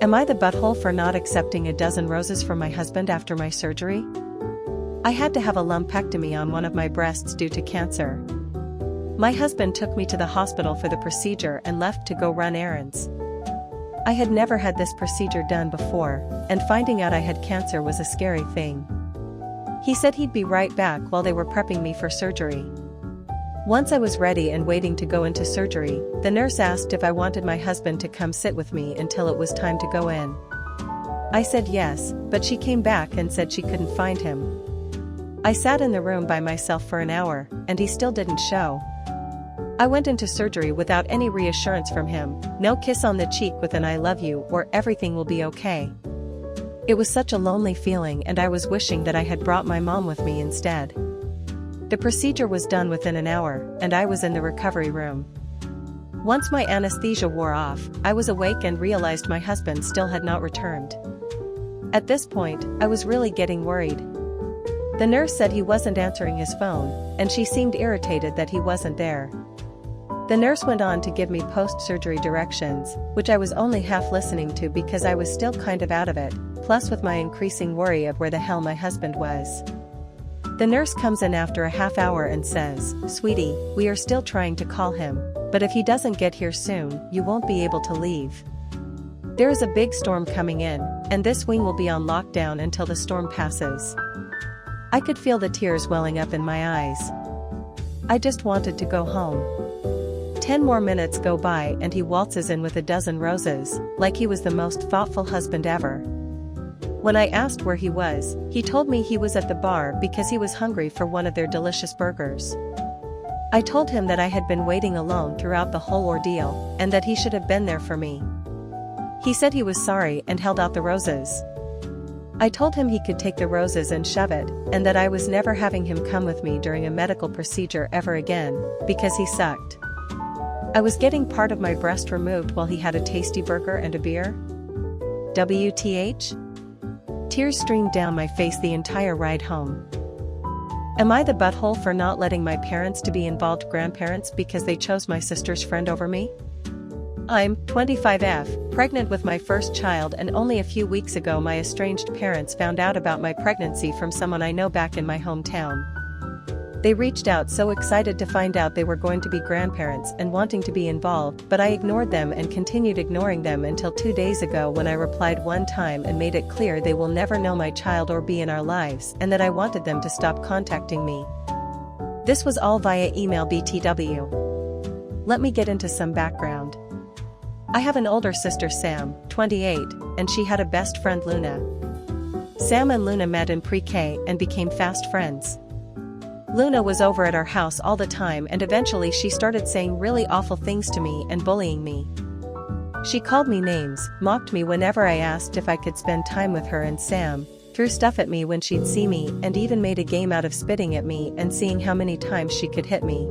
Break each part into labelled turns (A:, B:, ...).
A: Am I the butthole for not accepting a dozen roses from my husband after my surgery? I had to have a lumpectomy on one of my breasts due to cancer. My husband took me to the hospital for the procedure and left to go run errands. I had never had this procedure done before, and finding out I had cancer was a scary thing. He said he'd be right back while they were prepping me for surgery. Once I was ready and waiting to go into surgery, the nurse asked if I wanted my husband to come sit with me until it was time to go in. I said yes, but she came back and said she couldn't find him. I sat in the room by myself for an hour, and he still didn't show. I went into surgery without any reassurance from him, no kiss on the cheek with an "I love you" or "everything will be okay." It was such a lonely feeling, and I was wishing that I had brought my mom with me instead. The procedure was done within an hour, and I was in the recovery room. Once my anesthesia wore off, I was awake and realized my husband still had not returned. At this point, I was really getting worried. The nurse said he wasn't answering his phone, and she seemed irritated that he wasn't there. The nurse went on to give me post-surgery directions, which I was only half listening to because I was still kind of out of it, plus with my increasing worry of where the hell my husband was. The nurse comes in after a half hour and says, "Sweetie, we are still trying to call him, but if he doesn't get here soon, you won't be able to leave. There is a big storm coming in, and this wing will be on lockdown until the storm passes." I could feel the tears welling up in my eyes. I just wanted to go home. 10 more minutes go by and he waltzes in with a dozen roses, like he was the most thoughtful husband ever. When I asked where he was, he told me he was at the bar because he was hungry for one of their delicious burgers. I told him that I had been waiting alone throughout the whole ordeal, and that he should have been there for me. He said he was sorry and held out the roses. I told him he could take the roses and shove it, and that I was never having him come with me during a medical procedure ever again, because he sucked. I was getting part of my breast removed while he had a tasty burger and a beer. WTH? Tears streamed down my face the entire ride home. Am I the butthole for not letting my parents to be involved grandparents because they chose my sister's friend over me? I'm 25F, pregnant with my first child, and only a few weeks ago my estranged parents found out about my pregnancy from someone I know back in my hometown. They reached out so excited to find out they were going to be grandparents and wanting to be involved, but I ignored them and continued ignoring them until 2 days ago when I replied one time and made it clear they will never know my child or be in our lives, and that I wanted them to stop contacting me. This was all via email BTW. Let me get into some background. I have an older sister, Sam, 28, and she had a best friend, Luna. Sam and Luna met in pre-K and became fast friends. Luna was over at our house all the time, and eventually she started saying really awful things to me and bullying me. She called me names, mocked me whenever I asked if I could spend time with her and Sam, threw stuff at me when she'd see me, and even made a game out of spitting at me and seeing how many times she could hit me.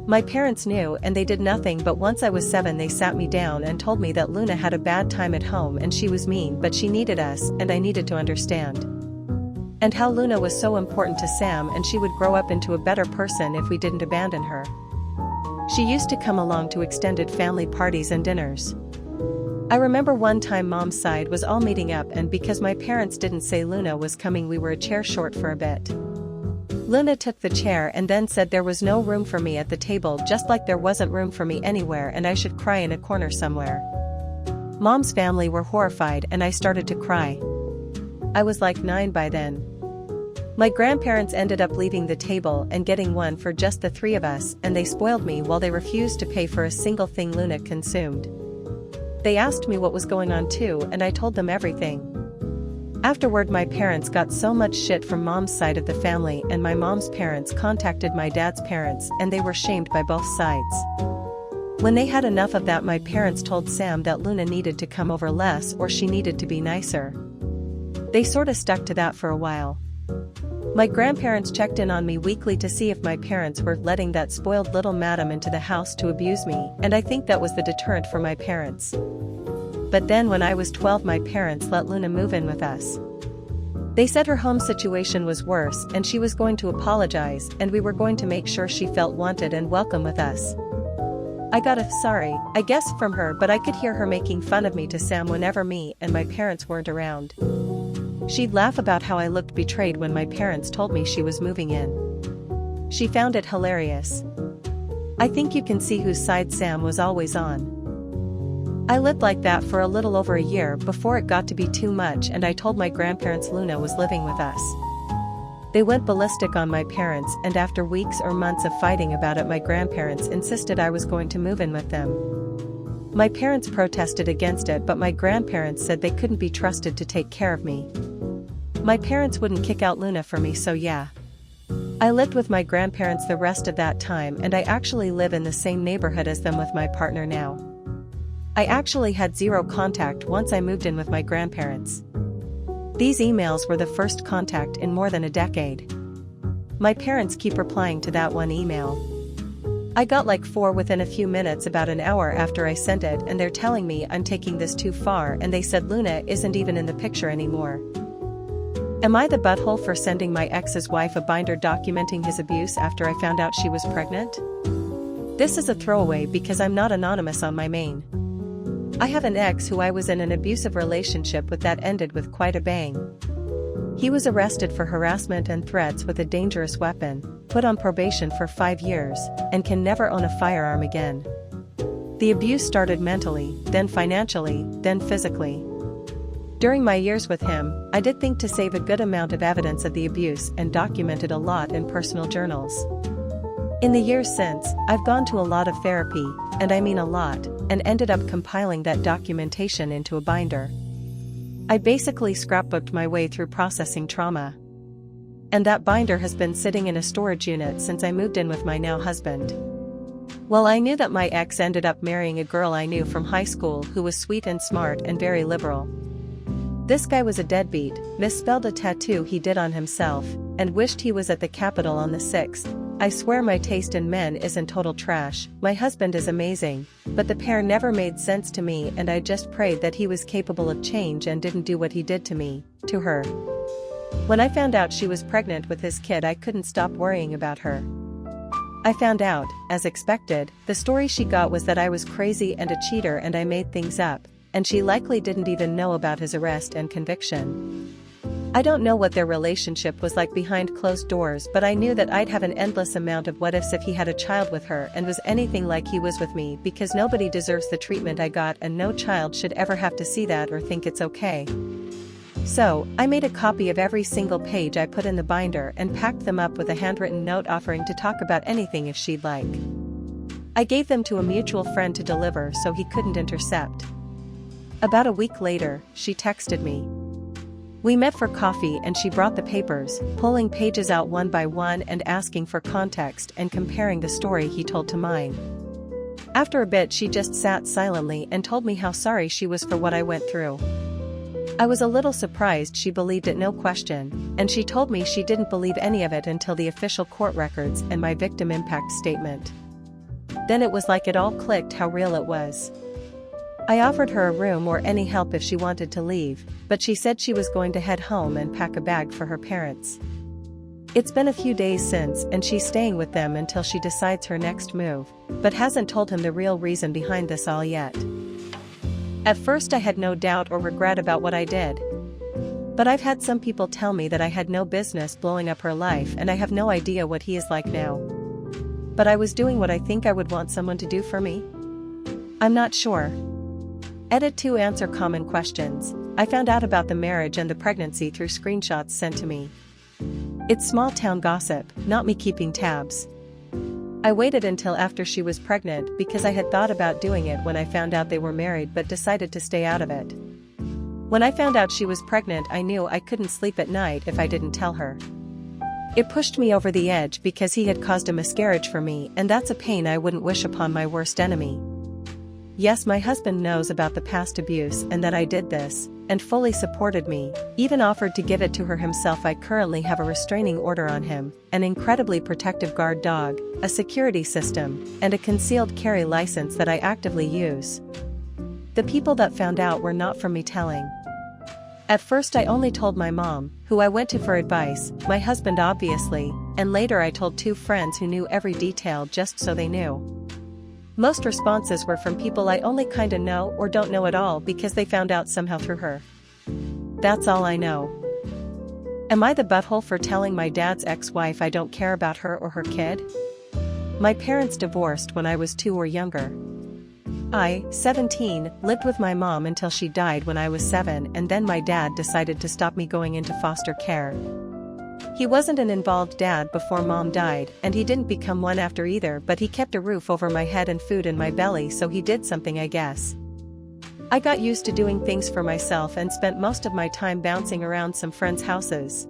A: My parents knew and they did nothing, but once I was 7 they sat me down and told me that Luna had a bad time at home and she was mean, but she needed us and I needed to understand. And how Luna was so important to Sam and she would grow up into a better person if we didn't abandon her. She used to come along to extended family parties and dinners. I remember one time Mom's side was all meeting up, and because my parents didn't say Luna was coming, we were a chair short for a bit. Luna took the chair and then said there was no room for me at the table, just like there wasn't room for me anywhere and I should cry in a corner somewhere. Mom's family were horrified and I started to cry. I was like 9 by then. My grandparents ended up leaving the table and getting one for just the 3 of us, and they spoiled me while they refused to pay for a single thing Luna consumed. They asked me what was going on too, and I told them everything. Afterward, my parents got so much shit from Mom's side of the family, and my mom's parents contacted my dad's parents and they were shamed by both sides. When they had enough of that, my parents told Sam that Luna needed to come over less or she needed to be nicer. They sorta stuck to that for a while. My grandparents checked in on me weekly to see if my parents were letting that spoiled little madam into the house to abuse me, and I think that was the deterrent for my parents. But then when I was 12, my parents let Luna move in with us. They said her home situation was worse and she was going to apologize, and we were going to make sure she felt wanted and welcome with us. I got a sorry, I guess from her, but I could hear her making fun of me to Sam whenever me and my parents weren't around. She'd laugh about how I looked betrayed when my parents told me she was moving in. She found it hilarious. I think you can see whose side Sam was always on. I lived like that for a little over a year before it got to be too much and I told my grandparents Luna was living with us. They went ballistic on my parents, and after weeks or months of fighting about it, my grandparents insisted I was going to move in with them. My parents protested against it, but my grandparents said they couldn't be trusted to take care of me. My parents wouldn't kick out Luna for me, so yeah. I lived with my grandparents the rest of that time, and I actually live in the same neighborhood as them with my partner now. I actually had zero contact once I moved in with my grandparents. These emails were the first contact in more than a decade. My parents keep replying to that one email. I got like 4 within a few minutes about an hour after I sent it, and they're telling me I'm taking this too far, and they said Luna isn't even in the picture anymore. Am I the butthole for sending my ex's wife a binder documenting his abuse after I found out she was pregnant? This is a throwaway because I'm not anonymous on my main. I have an ex who I was in an abusive relationship with that ended with quite a bang. He was arrested for harassment and threats with a dangerous weapon, put on probation for 5 years, and can never own a firearm again. The abuse started mentally, then financially, then physically. During my years with him, I did think to save a good amount of evidence of the abuse and documented a lot in personal journals. In the years since, I've gone to a lot of therapy, and I mean a lot, and ended up compiling that documentation into a binder. I basically scrapbooked my way through processing trauma. And that binder has been sitting in a storage unit since I moved in with my now husband. Well, I knew that my ex ended up marrying a girl I knew from high school who was sweet and smart and very liberal. This guy was a deadbeat, misspelled a tattoo he did on himself, and wished he was at the Capitol on the 6th. I swear my taste in men isn't total trash. My husband is amazing, but the pair never made sense to me, and I just prayed that he was capable of change and didn't do what he did to me, to her. When I found out she was pregnant with his kid, I couldn't stop worrying about her. I found out, as expected, the story she got was that I was crazy and a cheater and I made things up, and she likely didn't even know about his arrest and conviction. I don't know what their relationship was like behind closed doors, but I knew that I'd have an endless amount of what ifs if he had a child with her and was anything like he was with me, because nobody deserves the treatment I got and no child should ever have to see that or think it's okay. So, I made a copy of every single page I put in the binder and packed them up with a handwritten note offering to talk about anything if she'd like. I gave them to a mutual friend to deliver so he couldn't intercept. About a week later, she texted me. We met for coffee and she brought the papers, pulling pages out one by one and asking for context and comparing the story he told to mine. After a bit she just sat silently and told me how sorry she was for what I went through. I was a little surprised she believed it, no question, and she told me she didn't believe any of it until the official court records and my victim impact statement. Then it was like it all clicked how real it was. I offered her a room or any help if she wanted to leave, but she said she was going to head home and pack a bag for her parents. It's been a few days since, and she's staying with them until she decides her next move, but hasn't told him the real reason behind this all yet. At first I had no doubt or regret about what I did. But I've had some people tell me that I had no business blowing up her life, and I have no idea what he is like now. But I was doing what I think I would want someone to do for me? I'm not sure. Edit to answer common questions. I found out about the marriage and the pregnancy through screenshots sent to me. It's small town gossip, not me keeping tabs. I waited until after she was pregnant because I had thought about doing it when I found out they were married but decided to stay out of it. When I found out she was pregnant, I knew I couldn't sleep at night if I didn't tell her. It pushed me over the edge because he had caused a miscarriage for me, and that's a pain I wouldn't wish upon my worst enemy. Yes, my husband knows about the past abuse and that I did this, and fully supported me, even offered to give it to her himself. I currently have a restraining order on him, an incredibly protective guard dog, a security system, and a concealed carry license that I actively use. The people that found out were not from me telling. At first I only told my mom, who I went to for advice, my husband obviously, and later I told 2 friends who knew every detail just so they knew. Most responses were from people I only kinda know or don't know at all because they found out somehow through her. That's all I know. Am I the butthole for telling my dad's ex-wife I don't care about her or her kid? My parents divorced when I was 2 or younger. I, 17, lived with my mom until she died when I was 7, and then my dad decided to stop me going into foster care. He wasn't an involved dad before mom died, and he didn't become one after either, but he kept a roof over my head and food in my belly, so he did something, I guess. I got used to doing things for myself and spent most of my time bouncing around some friends' houses.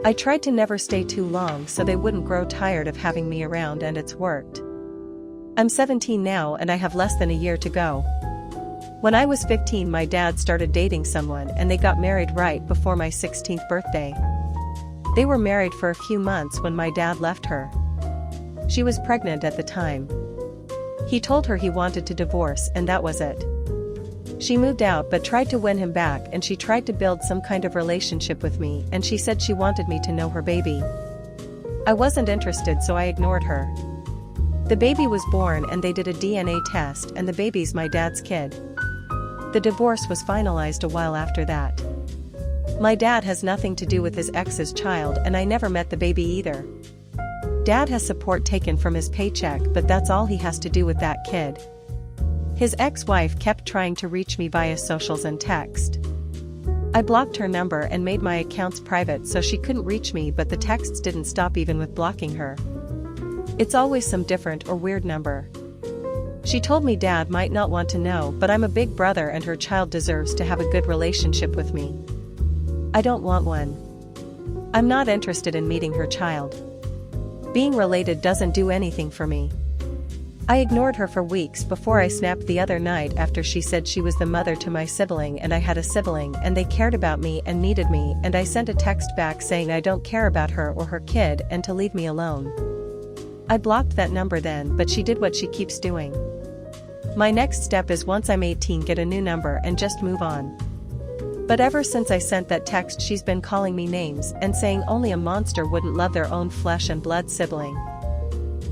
A: I tried to never stay too long so they wouldn't grow tired of having me around, and it's worked. I'm 17 now and I have less than a year to go. When I was 15, my dad started dating someone and they got married right before my 16th birthday. They were married for a few months when my dad left her. She was pregnant at the time. He told her he wanted to divorce, and that was it. She moved out but tried to win him back, and she tried to build some kind of relationship with me, and she said she wanted me to know her baby. I wasn't interested, so I ignored her. The baby was born and they did a DNA test, and the baby's my dad's kid. The divorce was finalized a while after that. My dad has nothing to do with his ex's child, and I never met the baby either. Dad has support taken from his paycheck, but that's all he has to do with that kid. His ex-wife kept trying to reach me via socials and text. I blocked her number and made my accounts private so she couldn't reach me, but the texts didn't stop even with blocking her. It's always some different or weird number. She told me Dad might not want to know, but I'm a big brother and her child deserves to have a good relationship with me. I don't want one. I'm not interested in meeting her child. Being related doesn't do anything for me. I ignored her for weeks before I snapped the other night after she said she was the mother to my sibling and I had a sibling and they cared about me and needed me, and I sent a text back saying I don't care about her or her kid and to leave me alone. I blocked that number then, but she did what she keeps doing. My next step is once I'm 18 get a new number and just move on. But ever since I sent that text she's been calling me names and saying only a monster wouldn't love their own flesh and blood sibling.